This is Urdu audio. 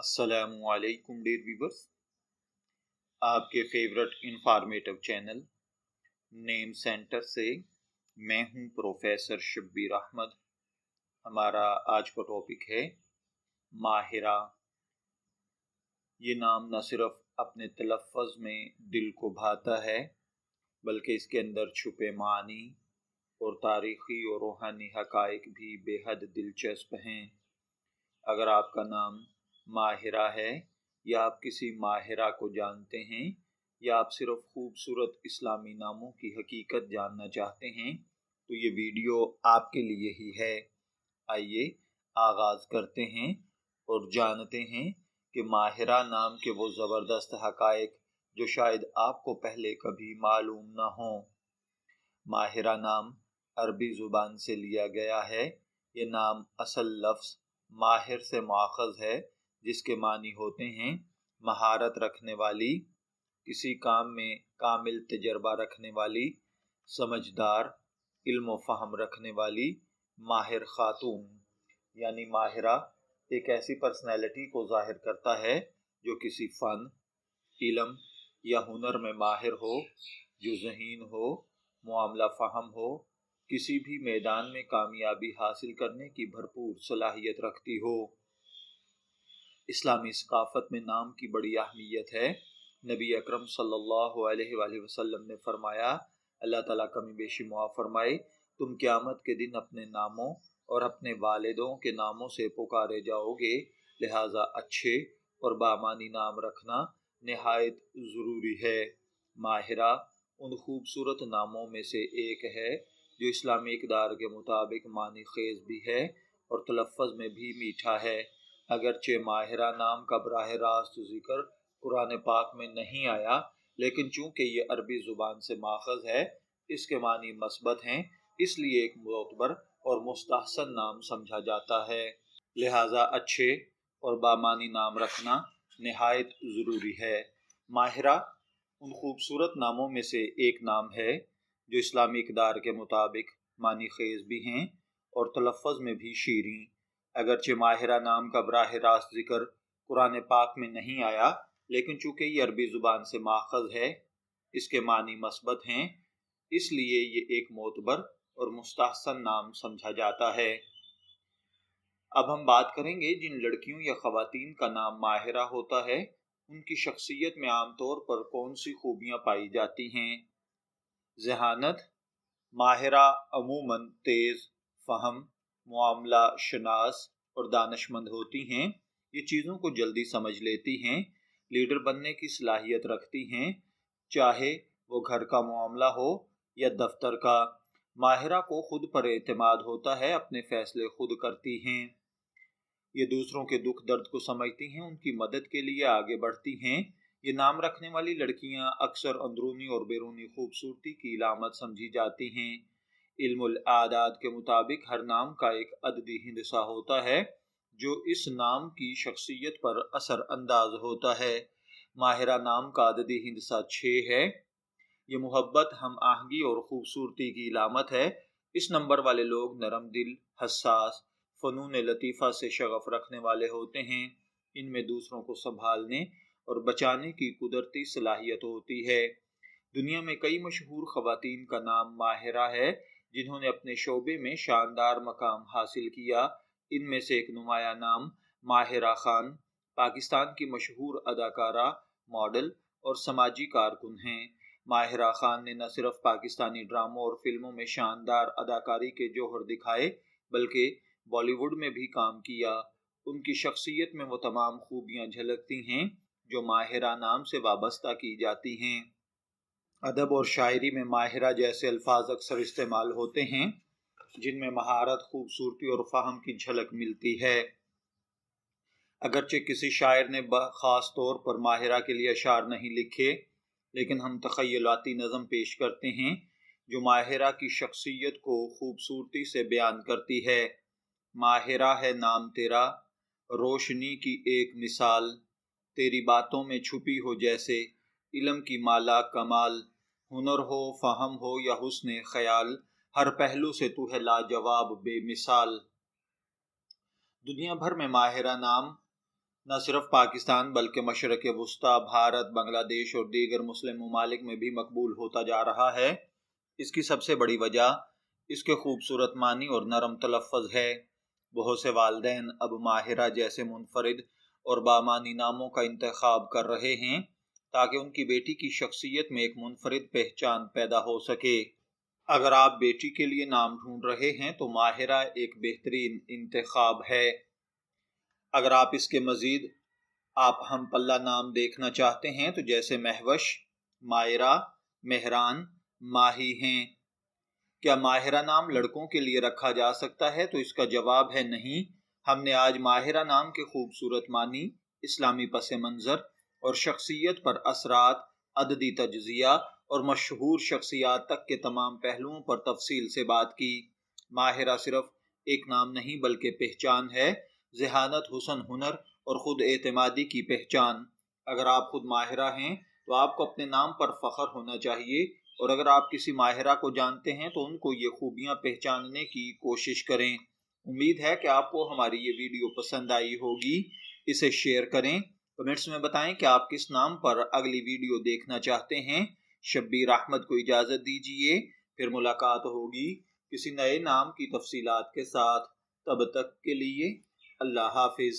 السلام علیکم ڈیئر ویورز، آپ کے فیورٹ انفارمیٹو چینل نیم سینٹر سے میں ہوں پروفیسر شبیر احمد۔ ہمارا آج کا ٹاپک ہے ماہرہ۔ یہ نام نہ صرف اپنے تلفظ میں دل کو بھاتا ہے بلکہ اس کے اندر چھپے معنی اور تاریخی اور روحانی حقائق بھی بے حد دلچسپ ہیں۔ اگر آپ کا نام ماہرہ ہے یا آپ کسی ماہرہ کو جانتے ہیں یا آپ صرف خوبصورت اسلامی ناموں کی حقیقت جاننا چاہتے ہیں تو یہ ویڈیو آپ کے لیے ہی ہے۔ آئیے آغاز کرتے ہیں اور جانتے ہیں کہ ماہرہ نام کے وہ زبردست حقائق جو شاید آپ کو پہلے کبھی معلوم نہ ہوں۔ ماہرہ نام عربی زبان سے لیا گیا ہے۔ یہ نام اصل لفظ ماہر سے ماخذ ہے، جس کے معنی ہوتے ہیں مہارت رکھنے والی، کسی کام میں کامل تجربہ رکھنے والی، سمجھدار، علم و فہم رکھنے والی، ماہر خاتون۔ یعنی ماہرہ ایک ایسی پرسنالٹی کو ظاہر کرتا ہے جو کسی فن، علم یا ہنر میں ماہر ہو، جو ذہین ہو، معاملہ فہم ہو، کسی بھی میدان میں کامیابی حاصل کرنے کی بھرپور صلاحیت رکھتی ہو۔ اسلامی ثقافت میں نام کی بڑی اہمیت ہے۔ نبی اکرم صلی اللہ علیہ وآلہ وسلم نے فرمایا، اللہ تعالیٰ کمی بیشی معاف فرمائے، تم قیامت کے دن اپنے ناموں اور اپنے والدوں کے ناموں سے پکارے جاؤ گے، لہٰذا اچھے اور بامعنی نام رکھنا نہایت ضروری ہے۔ ماہرہ ان خوبصورت ناموں میں سے ایک ہے جو اسلامی اقدار کے مطابق معنی خیز بھی ہے اور تلفظ میں بھی میٹھا ہے۔ اگرچہ ماہرہ نام کا براہ راست ذکر قرآن پاک میں نہیں آیا، لیکن چونکہ یہ عربی زبان سے ماخذ ہے، اس کے معنی مثبت ہیں، اس لیے ایک معتبر اور مستحسن نام سمجھا جاتا ہے۔ لہٰذا اچھے اور بامعنی نام رکھنا نہایت ضروری ہے۔ ماہرہ ان خوبصورت ناموں میں سے ایک نام ہے جو اسلامی اقدار کے مطابق معنی خیز بھی ہیں اور تلفظ میں بھی شیریں۔ اگرچہ ماہرہ نام کا براہ راست ذکر قرآن پاک میں نہیں آیا، لیکن چونکہ یہ عربی زبان سے ماخذ ہے، اس کے معنی مثبت ہیں، اس لیے یہ ایک معتبر اور مستحسن نام سمجھا جاتا ہے۔ اب ہم بات کریں گے جن لڑکیوں یا خواتین کا نام ماہرہ ہوتا ہے، ان کی شخصیت میں عام طور پر کون سی خوبیاں پائی جاتی ہیں۔ ذہانت۔ ماہرہ عموماً تیز، فہم، معاملہ شناس اور دانش مند ہوتی ہیں۔ یہ چیزوں کو جلدی سمجھ لیتی ہیں، لیڈر بننے کی صلاحیت رکھتی ہیں، چاہے وہ گھر کا معاملہ ہو یا دفتر کا۔ ماہرہ کو خود پر اعتماد ہوتا ہے، اپنے فیصلے خود کرتی ہیں۔ یہ دوسروں کے دکھ درد کو سمجھتی ہیں، ان کی مدد کے لیے آگے بڑھتی ہیں۔ یہ نام رکھنے والی لڑکیاں اکثر اندرونی اور بیرونی خوبصورتی کی علامت سمجھی جاتی ہیں۔ علم الاعداد کے مطابق ہر نام کا ایک عددی ہندسہ ہوتا ہے جو اس نام کی شخصیت پر اثر انداز ہوتا ہے۔ ماہرہ نام کا عددی ہندسہ 6 ہے۔ یہ محبت، ہم آہنگی اور خوبصورتی کی علامت ہے۔ اس نمبر والے لوگ نرم دل، حساس، فنون لطیفہ سے شغف رکھنے والے ہوتے ہیں۔ ان میں دوسروں کو سنبھالنے اور بچانے کی قدرتی صلاحیت ہوتی ہے۔ دنیا میں کئی مشہور خواتین کا نام ماہرہ ہے جنہوں نے اپنے شعبے میں شاندار مقام حاصل کیا۔ ان میں سے ایک نمایاں نام ماہرہ خان، پاکستان کی مشہور اداکارہ، ماڈل اور سماجی کارکن ہیں۔ ماہرہ خان نے نہ صرف پاکستانی ڈراموں اور فلموں میں شاندار اداکاری کے جوہر دکھائے بلکہ بالی ووڈ میں بھی کام کیا۔ ان کی شخصیت میں وہ تمام خوبیاں جھلکتی ہیں جو ماہرہ نام سے وابستہ کی جاتی ہیں۔ ادب اور شاعری میں ماہرہ جیسے الفاظ اکثر استعمال ہوتے ہیں جن میں مہارت، خوبصورتی اور فہم کی جھلک ملتی ہے۔ اگرچہ کسی شاعر نے خاص طور پر ماہرہ کے لیے اشعار نہیں لکھے، لیکن ہم تخیلاتی نظم پیش کرتے ہیں جو ماہرہ کی شخصیت کو خوبصورتی سے بیان کرتی ہے۔ ماہرہ ہے نام تیرا، روشنی کی ایک مثال، تیری باتوں میں چھپی ہو جیسے علم کی مالا کمال، ہنر ہو، فہم ہو یا حسن خیال، ہر پہلو سے تو ہے لاجواب بے مثال۔ دنیا بھر میں ماہرہ نام نہ صرف پاکستان بلکہ مشرق وسطیٰ، بھارت، بنگلہ دیش اور دیگر مسلم ممالک میں بھی مقبول ہوتا جا رہا ہے۔ اس کی سب سے بڑی وجہ اس کے خوبصورت معنی اور نرم تلفظ ہے۔ بہت سے والدین اب ماہرہ جیسے منفرد اور بامعنی ناموں کا انتخاب کر رہے ہیں تاکہ ان کی بیٹی کی شخصیت میں ایک منفرد پہچان پیدا ہو سکے۔ اگر آپ بیٹی کے لیے نام ڈھونڈ رہے ہیں تو ماہرہ ایک بہترین انتخاب ہے۔ اگر آپ اس کے مزید ہم پلہ نام دیکھنا چاہتے ہیں تو جیسے مہوش، مائرہ، مہران، ماہی ہیں۔ کیا ماہرہ نام لڑکوں کے لیے رکھا جا سکتا ہے؟ تو اس کا جواب ہے نہیں۔ ہم نے آج ماہرہ نام کے خوبصورت معنی، اسلامی پس منظر اور شخصیت پر اثرات، عددی تجزیہ اور مشہور شخصیات تک کے تمام پہلوؤں پر تفصیل سے بات کی۔ ماہرہ صرف ایک نام نہیں بلکہ پہچان ہے، ذہانت، حسن، ہنر اور خود اعتمادی کی پہچان۔ اگر آپ خود ماہرہ ہیں تو آپ کو اپنے نام پر فخر ہونا چاہیے، اور اگر آپ کسی ماہرہ کو جانتے ہیں تو ان کو یہ خوبیاں پہچاننے کی کوشش کریں۔ امید ہے کہ آپ کو ہماری یہ ویڈیو پسند آئی ہوگی۔ اسے شیئر کریں، کمنٹس میں بتائیں کہ آپ کس نام پر اگلی ویڈیو دیکھنا چاہتے ہیں۔ شبیر احمد کو اجازت دیجیے، پھر ملاقات ہوگی کسی نئے نام کی تفصیلات کے ساتھ۔ تب تک کے لیے اللہ حافظ۔